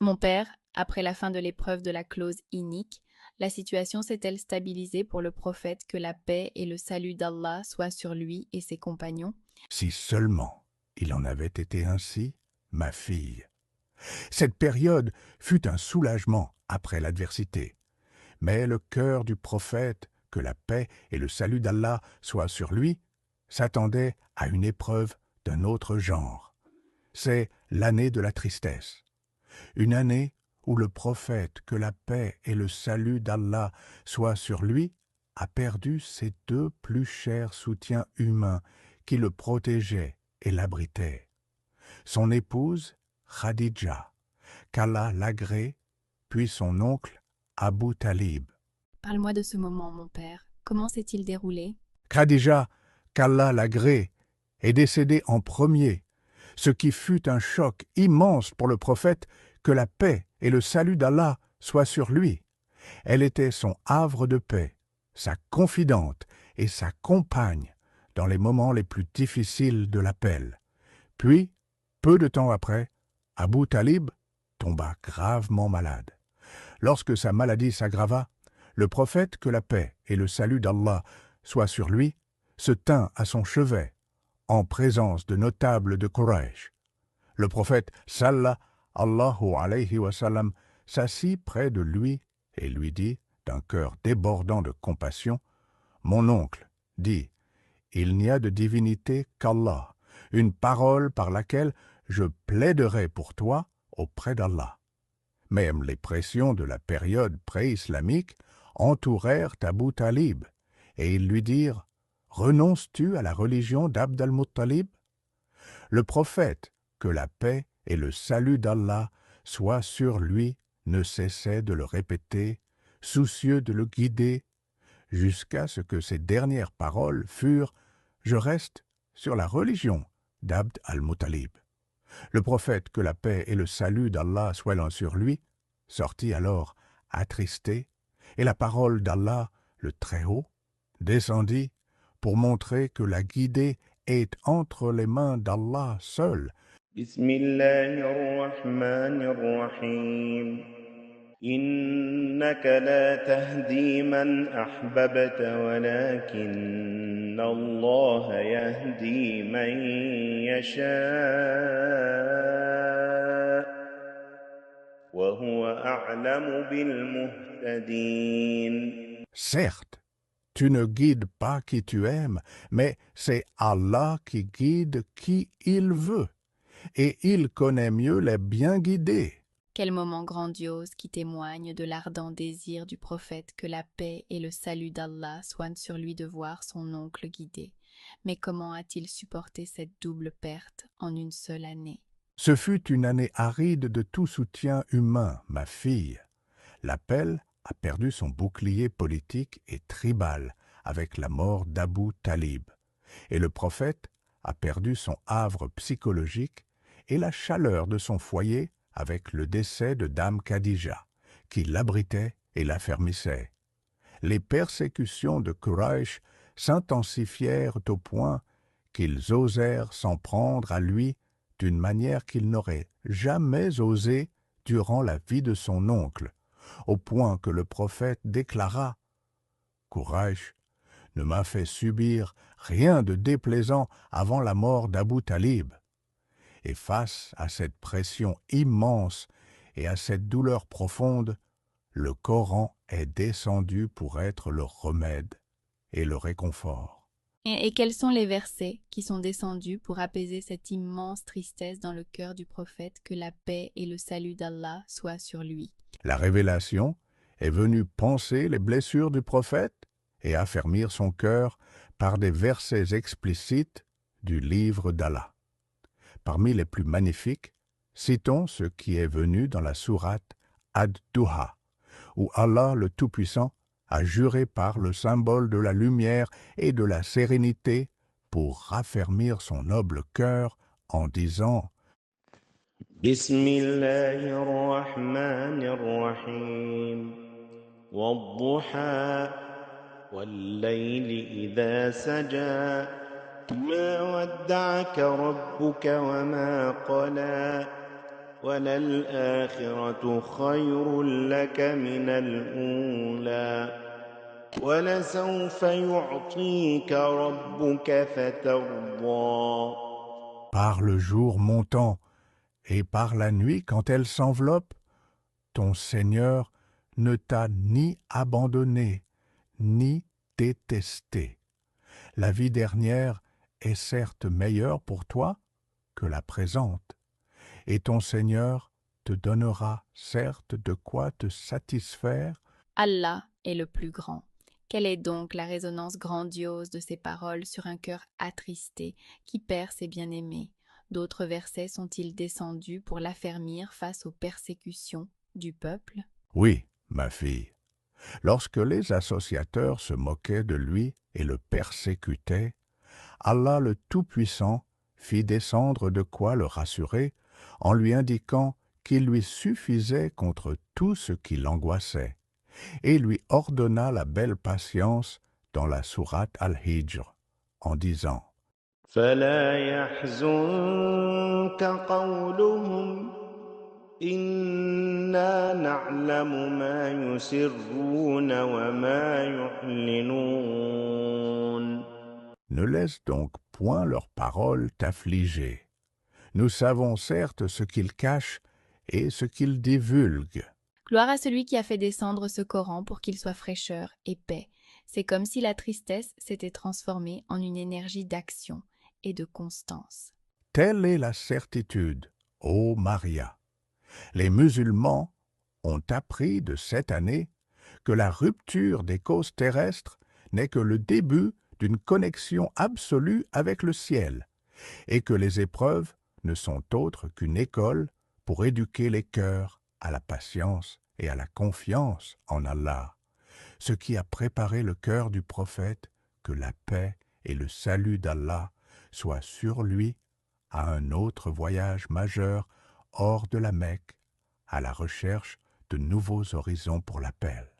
Mon père, après la fin de l'épreuve de la clause inique, la situation s'est-elle stabilisée pour le prophète, que la paix et le salut d'Allah soient sur lui et ses compagnons? Si seulement il en avait été ainsi, ma fille. Cette période fut un soulagement après l'adversité. Mais le cœur du prophète, que la paix et le salut d'Allah soient sur lui, s'attendait à une épreuve d'un autre genre. C'est l'année de la tristesse. Une année où le prophète, que la paix et le salut d'Allah soient sur lui, a perdu ses deux plus chers soutiens humains qui le protégeaient et l'abritaient. Son épouse, Khadija, qu'Allah l'agrée, puis son oncle, Abu Talib. Parle-moi de ce moment, mon père. Comment s'est-il déroulé? Khadija, qu'Allah l'agrée, est décédée en premier, ce qui fut un choc immense pour le prophète, que la paix et le salut d'Allah soient sur lui. Elle était son havre de paix, sa confidente et sa compagne dans les moments les plus difficiles de l'appel. Puis, peu de temps après, Abu Talib tomba gravement malade. Lorsque sa maladie s'aggrava, le prophète, que la paix et le salut d'Allah soient sur lui, se tint à son chevet, en présence de notables de Quraysh. Le prophète sallallahu alayhi wa sallam s'assit près de lui et lui dit, d'un cœur débordant de compassion, « Mon oncle, dit, il n'y a de divinité qu'Allah, une parole par laquelle je plaiderai pour toi auprès d'Allah. » Même les pressions de la période pré-islamique entourèrent Abu Talib, et ils lui dirent, « Renonces-tu à la religion d'Abd al-Muttalib » Le prophète, que la paix et le salut d'Allah soient sur lui, ne cessait de le répéter, soucieux de le guider, jusqu'à ce que ses dernières paroles furent « Je reste sur la religion d'Abd al-Muttalib ». Le prophète, que la paix et le salut d'Allah soient sur lui, sortit alors attristé, et la parole d'Allah, le Très-Haut, descendit pour montrer que la guidée est entre les mains d'Allah seul. بسم الله الرحمن الرحيم إنك لا تهدي من أحببت ولكن الله يهدي من يشاء وهو أعلم بالمهتدين. Certes, tu ne guides pas qui tu aimes, mais c'est Allah qui guide qui il veut, et il connaît mieux les bien guidés. Quel moment grandiose qui témoigne de l'ardent désir du prophète, que la paix et le salut d'Allah soient sur lui, de voir son oncle guidé. Mais comment a-t-il supporté cette double perte en une seule année? Ce fut une année aride de tout soutien humain, ma fille. L'appel a perdu son bouclier politique et tribal avec la mort d'Abu Talib, et le prophète a perdu son havre psychologique et la chaleur de son foyer avec le décès de Dame Khadija, qui l'abritait et l'affermissait. Les persécutions de Quraysh s'intensifièrent au point qu'ils osèrent s'en prendre à lui d'une manière qu'ils n'auraient jamais osé durant la vie de son oncle, au point que le prophète déclara « Quraysh ne m'a fait subir rien de déplaisant avant la mort d'Abu Talib. » Et face à cette pression immense et à cette douleur profonde, le Coran est descendu pour être le remède et le réconfort. Et quels sont les versets qui sont descendus pour apaiser cette immense tristesse dans le cœur du prophète, que la paix et le salut d'Allah soient sur lui? La révélation est venue panser les blessures du prophète et affermir son cœur par des versets explicites du livre d'Allah. Parmi les plus magnifiques, citons ce qui est venu dans la sourate Ad-Duha, où Allah le Tout-Puissant a juré par le symbole de la lumière et de la sérénité pour raffermir son noble cœur en disant بسم الله الرحمن الرحيم والضحى والليل إذا سجى ما ودعك ربك وما قلى وللآخرة خير لك من الأولى ولسوف يعطيك ربك فترضى. Par le jour montant et par la nuit quand elle s'enveloppe, ton Seigneur ne t'a ni abandonné, ni détesté. La vie dernière est certes meilleure pour toi que la présente, et ton Seigneur te donnera certes de quoi te satisfaire. Allah est le plus grand. Quelle est donc la résonance grandiose de ces paroles sur un cœur attristé qui perd ses bien-aimés? D'autres versets sont-ils descendus pour l'affermir face aux persécutions du peuple? Oui, ma fille, lorsque les associateurs se moquaient de lui et le persécutaient, Allah le Tout-Puissant fit descendre de quoi le rassurer en lui indiquant qu'il lui suffisait contre tout ce qui l'angoissait, et lui ordonna la belle patience dans la sourate Al-Hijr, en disant فلا يحزنك قولهم إنا نعلم ما يسرون وما يعلنون. Ne laisse donc point leurs paroles t'affliger. Nous savons certes ce qu'ils cachent et ce qu'ils divulguent. Gloire à celui qui a fait descendre ce Coran pour qu'il soit fraîcheur et paix. C'est comme si la tristesse s'était transformée en une énergie d'action et de constance. Telle est la certitude, ô Maria. Les musulmans ont appris de cette année que la rupture des causes terrestres n'est que le début d'une connexion absolue avec le ciel, et que les épreuves ne sont autres qu'une école pour éduquer les cœurs à la patience et à la confiance en Allah, ce qui a préparé le cœur du prophète que la paix et le salut d'Allah soient sur lui à un autre voyage majeur hors de la Mecque, à la recherche de nouveaux horizons pour l'appel.